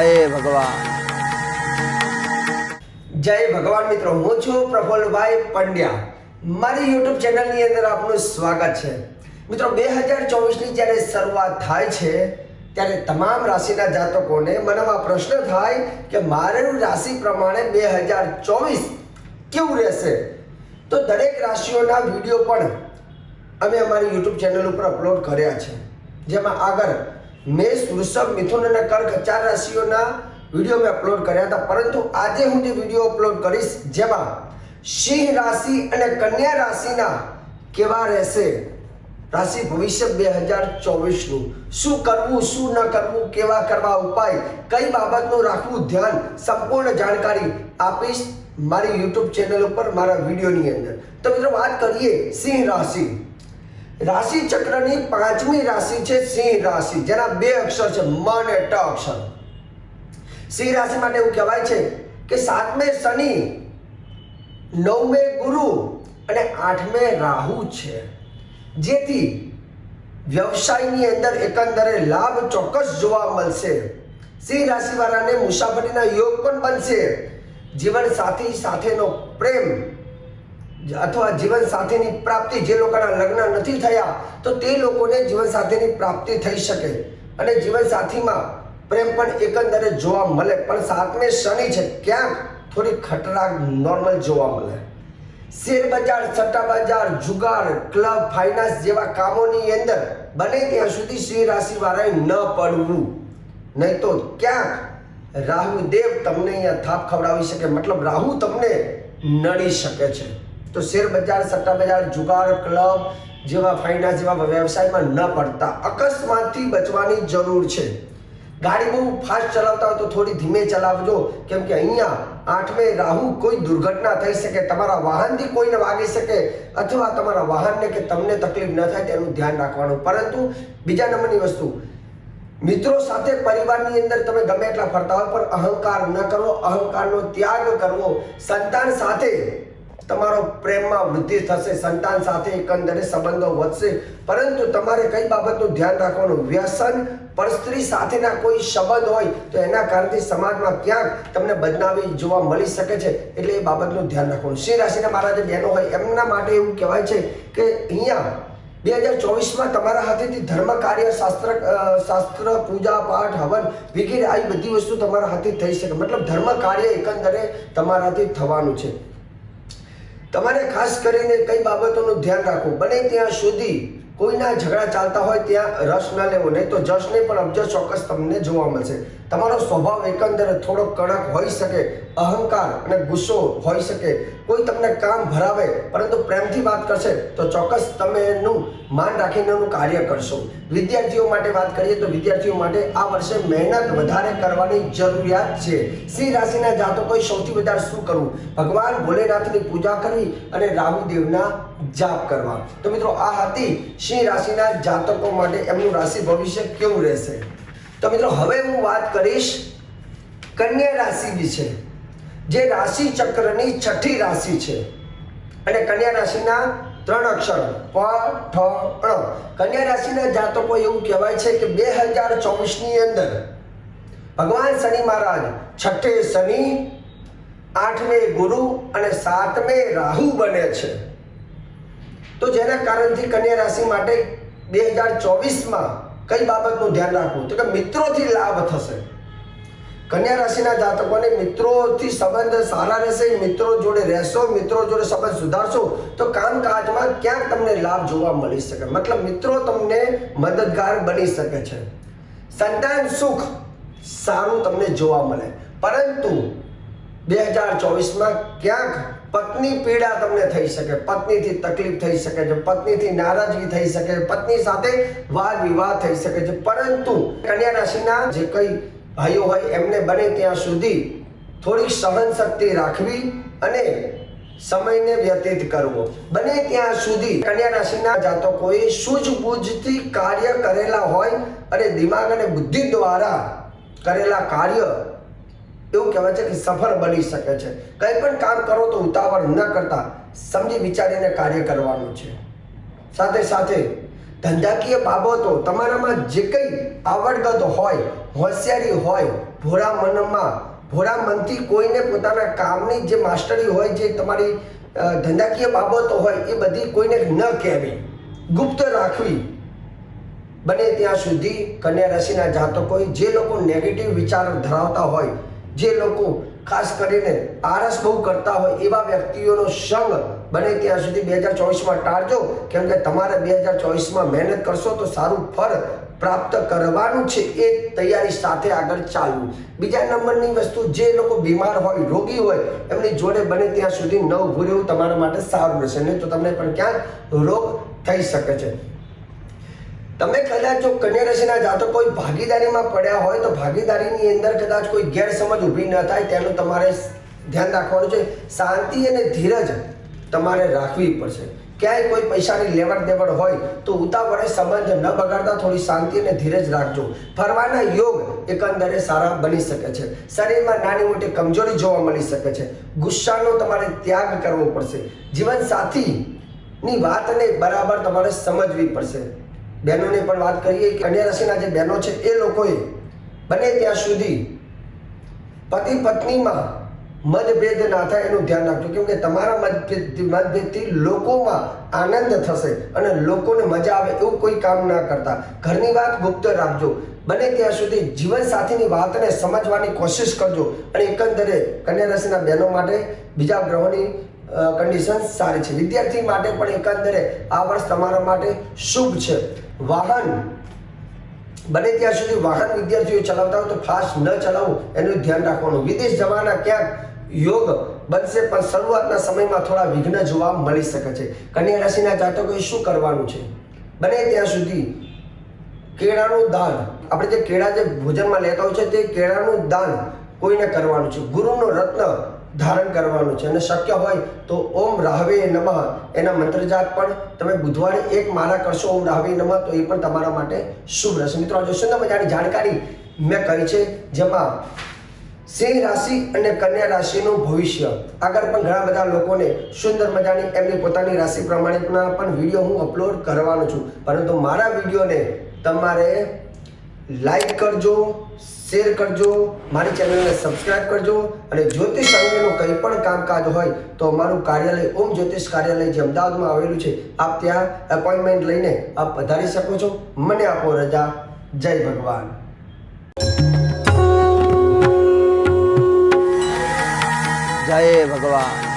ભગવાન. જય ભગવાન મિત્રો, હું છું પ્રફુલ્લભાઈ પંડ્યા. મારી યુટ્યુબ ચેનલની અંદર આપનું સ્વાગત છે. મિત્રો 2024ની જ્યારે શરૂઆત થાય છે ત્યારે તમામ રાશિના જાતકોને મનમાં પ્રશ્ન થાય કે મારું રાશિ પ્રમાણે 2024 કેવું રહેશે. તો દરેક રાશિઓના વિડીયો પણ અમે અમારી યુટ્યુબ ચેનલ ઉપર અપલોડ કર્યા છે, જેમાં આગળ મેષ, વૃષભ, મિથુન અને કર્ક 4 રાશિઓના વિડીયો મેં અપલોડ કર્યા હતા. પરંતુ આજે હું જે વિડીયો અપલોડ કરીશ જેમાં સિંહ રાશિ અને કન્યા રાશિના કેવા રહેશે રાશિ ભવિષ્ય 2024નું, શું કરવું શું ન કરવું, કેવા કરવા ઉપાય, કઈ બાબતનું રાખવું ધ્યાન, સંપૂર્ણ જાણકારી આપીશ મારી યુટ્યુબ ચેનલ ઉપર મારા વિડીયોની અંદર. તો મિત્રો વાત કરીએ સિંહ રાશિ. રાશિ ચક્રની 5મી રાશિ છે સિંહ રાશિ, જેના 2 અક્ષર છે મ અને ટ અક્ષર. સિંહ રાશિ માટે એવું કહેવાય છે કે 7મે શનિ, 9મે ગુરુ અને 8મે રાહુ છે, જેથી વ્યવસાયની અંદર એકંદરે લાભ ચોક્કસ જોવા મળશે. સિંહ રાશિવાળાને મુસાફરીના યોગ પણ બનશે. જીવન સાથી સાથેનો પ્રેમ અથવા જીવન સાથીની પ્રાપ્તિ, જે લોકોના લગ્ન નથી થયા તો તે લોકોને જીવન સાથીની પ્રાપ્તિ થઈ શકે અને જીવન સાથીમાં પ્રેમ પણ એકંદરે જોવા મળે. પણ 7મે શનિ છે, ક્યાંક થોડી ખતરાક નોર્મલ જોવા મળે. શેર બજાર, સટ્ટા બજાર, જુગાર, ક્લબ, ફાઇનાન્સ જેવા કામોની અંદર બને ત્યાં સુધી સિંહ રાશિવાળાએ ન પડવું, નહીં તો ક્યાંક રાહુ દેવ તમને અહીંયા થાપ ખવડાવી શકે, મતલબ રાહુ તમને નડી શકે છે. તો શેર બજાર, સટ્ટા બજાર, જુગાર, ક્લબ જેવા ફાઇનાન્સ જેવા વ્યવસાયમાં ન પડતા. અકસ્માતથી બચવાની જરૂર છે. ગાડી બહુ ફાસ્ટ ચલાવતા હોય તો થોડી ધીમે ચલાવજો, કેમ કે અહીંયા 8મે રાહુ, કોઈ દુર્ઘટના થઈ શકે, તમારા વાહનથી કોઈને વાગી શકે અથવા તમારા વાહનને કે તમને તકલીફ ન થાય તેનું ધ્યાન રાખવાનું. પરંતુ બીજા નંબરની વસ્તુ, મિત્રો સાથે પરિવારની અંદર તમે ગમે એટલા ફરતા હોય પણ અહંકાર ન કરવો, અહંકારનો ત્યાગ કરવો. સંતાન સાથે તમારો પ્રેમમાં વૃદ્ધિ થશે, સંતાન સાથે એકંદરે સંબંધો વધશે. પરંતુ તમારે કઈ બાબતનું ધ્યાન રાખવાનું, વ્યસન, પરસ્ત્રી સાથેના કોઈ સંબંધ હોય તો એના કારણથી સમાજમાં ક્યાંક તમને બદનામી જોવા મળી શકે છે, એટલે એ બાબતનું ધ્યાન રાખવાનું. સિંહ રાશિના મારા જે બહેનો હોય એમના માટે એવું કહેવાય છે કે અહીંયા 2024માં તમારા હાથેથી ધર્મ કાર્ય, શાસ્ત્ર, પૂજા પાઠ, હવન વગેરે આવી બધી વસ્તુ તમારા હાથે થઈ શકે, મતલબ ધર્મ કાર્ય એકંદરે તમારાથી થવાનું છે. તમારે ખાસ કરીને કઈ બાબતોનું ધ્યાન રાખવું, બને ત્યાં સુધી કોઈના ઝઘડા ચાલતા હોય ત્યાં રસ ન લેવો, નહીં તો જશ નહીં પણ અબજસ ચોક્કસ તમને જોવા મળશે. તમારો સ્વભાવ એકંદરે થોડો કડક હોઈ શકે, અહંકાર અને ગુસ્સો હોઈ શકે. કોઈ તમને કામ ભરાવે પરંતુ પ્રેમથી વાત કરશે તો ચોક્કસ તમે એનું માન રાખીને એનું કાર્ય કરશો. વિદ્યાર્થીઓ માટે વાત કરીએ તો વિદ્યાર્થીઓ માટે આ વર્ષે મહેનત વધારે કરવાની જરૂરિયાત છે. સિંહ રાશિના જાતકોએ સૌથી વધારે શું કરવું? ભગવાન ભોલેનાથની પૂજા કરવી અને રાહુદેવના જાપ કરવા. તો મિત્રો આ હતી સિંહ રાશિના જાતકો માટે એમનું રાશિ ભવિષ્ય કેવું રહેશે. તો મિત્રો હવે હું વાત કરીશ કન્યા રાશિ વિશે, જે રાશિ ચક્રની 6ઠી રાશિ છે અને કન્યા રાશિના 3 અક્ષર પ, ઠ, ણ. કન્યા રાશિના જાતકો એવું કહેવાય છે કે 2024ની અંદર ભગવાન શનિ મહારાજ 6ઠે શનિ, 8મે ગુરુ અને 7મે રાહુ બને છે. તો જેના કારણથી કન્યા રાશિ માટે 2024માં કઈ બાબતનું ધ્યાન રાખવું, તો કે મિત્રોથી લાભ થશે. કન્યા રાશિના જાતકોને મિત્રોથી સંબંધ સારા રહેશે. મિત્રો જોડે રહેશો, મિત્રો જોડે સંબંધ સુધારશો તો કામકાજમાં ક્યાંક તમને લાભ જોવા મળી શકે, મતલબ મિત્રો તમને મદદગાર બની શકે છે. સંતાન સુખ સારું તમને જોવા મળે. પરંતુ 2024માં ક્યાંક પત્ની પીડા તમને થઈ શકે, પત્નીથી તકલીફ થઈ શકે છે, પત્નીથી નારાજગી થઈ શકે, પત્ની સાથે વાદ વિવાદ થઈ શકે છે. પરંતુ કન્યા રાશિના જે કઈ ભાઈઓ હોય એમને બને ત્યાં સુધી થોડી સહન શક્તિ રાખવી અને સમયને વ્યતીત કરવો. બને ત્યાં સુધી કન્યા રાશિના જાતકોએ સૂઝબૂઝથી કાર્ય કરેલા હોય અને દિમાગ અને બુદ્ધિ દ્વારા કરેલા કાર્ય એવું કહેવાય છે કે સફળ બની શકે છે. કંઈ પણ કામ કરો તો ઉતાવળ ન કરતા સમજી વિચારીને કાર્ય કરવાનું છે. સાથે સાથે ધંધાકીય બાબતો તમારામાં જે કંઈ આવડત હોય, હોશિયારી હોય ભોળા મનથી કોઈને પોતાના કામની જે માસ્ટરી હોય, જે તમારી ધંધાકીય બાબતો હોય એ બધી કોઈને ન કહેવી, ગુપ્ત રાખવી. બને ત્યાં સુધી કન્યા રાશિના જાતકોએ જે લોકો નેગેટિવ વિચાર ધરાવતા હોય, જે લોકો ખાસ કરીને આળસ બહુ કરતા હોય, એવા વ્યક્તિઓનો સંગ બને ત્યાં સુધી 2024માં ટાળજો. કેમ કે તમારે 2024માં મહેનત કરશો તો સારું ફળ પ્રાપ્ત કરવાનું છે. એ તૈયારી સાથે આગળ ચાલવું. બીજા નંબરની વસ્તુ, જે લોકો બીમાર હોય, રોગી હોય, એમની જોડે બને ત્યાં સુધી ન ઊભું રહેવું તમારા માટે સારું રહેશે. નહીં તો તમને પણ ક્યાંક રોગ થઈ શકે છે. તમે કદાચ જો કન્યા રાશિના જાતકો કોઈ ભાગીદારીમાં પડ્યા હોય તો ભાગીદારીની અંદર કદાચ કોઈ ગેરસમજ ઊભી ન થાય તેનું તમારે ધ્યાન રાખવાનું છે. શાંતિ અને ધીરજ તમારે રાખવી પડશે. ક્યાંય કોઈ પૈસાની લેવડ દેવડ હોય તો ઉતાવળે સંબંધ ન બગાડતા થોડી શાંતિ અને ધીરજ રાખજો. ફરવાના યોગ એકંદરે સારા બની શકે છે. શરીરમાં નાની મોટી કમજોરી જોવા મળી શકે છે. ગુસ્સાનો તમારે ત્યાગ કરવો પડશે. જીવનસાથીની વાતને બરાબર તમારે સમજવી પડશે. બહેનોને પણ વાત કરીએ કે કન્યા રાશિના જે બહેનો છે એ લોકોએ બને ત્યાં સુધી પતિ પત્નીમાં મતભેદ ના થાય એનું ધ્યાન રાખજો. કેમ કે તમારા મતભેદથી લોકોમાં આનંદ થશે અને લોકોને મજા આવે એવું કોઈ કામ ના કરતા. ઘરની વાત ગુપ્ત રાખજો. બને ત્યાં સુધી જીવનસાથીની વાતને સમજવાની કોશિશ કરજો. અને એકંદરે કન્યા રાશિના બહેનો માટે બીજા ગ્રહોની કન્ડિશન સારી છે. વિદ્યાર્થી માટે પણ એકંદરે આ વર્ષ તમારા માટે શુભ છે. વાહન બને ત્યાં સુધી વાહન વિદ્યાર્થીઓ ચલાવતા હોય તો ફાસ્ટ ન ચલાવવું એનું ધ્યાન રાખવાનું. વિદેશ જવાના ક્યાંક યોગ બનશે પણ શરૂઆતના સમયમાં થોડા વિઘ્ન જોવા મળી શકે છે. કન્યા રાશિના જાતકોએ શું કરવાનું છે? બને ત્યાં સુધી કેળાનું દાન, આપણે જે કેળા જે ભોજનમાં લેતા હોય છે તે કેળાનું દાન કોઈને કરવાનું છે. ગુરુનો રત્ન ધારણ કરવાનું છે. અને શક્ય હોય તો ઓમ રાહવે નમઃ એના મંત્ર જાપ પણ તમે બુધવારે એક માળા કરશો ઓમ રાહવે નમઃ તો એ પણ તમારા માટે શુભ રહેશે. મિત્રો, આજે સુંદર મજાની જાણકારી મેં કરી છે, જેમાં સિંહ રાશિ અને કન્યા રાશિનું ભવિષ્ય, આગળ પણ ઘણા બધા લોકોને સુંદર મજાની એમની પોતાની રાશિ પ્રમાણેના પણ વિડીયો હું અપલોડ કરવાનો છું. પરંતુ મારા વિડીયોને તમારે લાઈક કરજો, શેર કરજો, મારી ચેનલને સબસ્ક્રાઇબ કરજો. અને જ્યોતિષ અંગેનું કંઈ પણ કામકાજ હોય તો અમારું કાર્યાલય ઓમ જ્યોતિષ કાર્યાલય જે અમદાવાદમાં આવેલું છે, આપ ત્યાં એપોઇન્ટમેન્ટ લઈને આપ પધારી શકો છો. મને આપો રજા. જય ભગવાન. જય ભગવાન.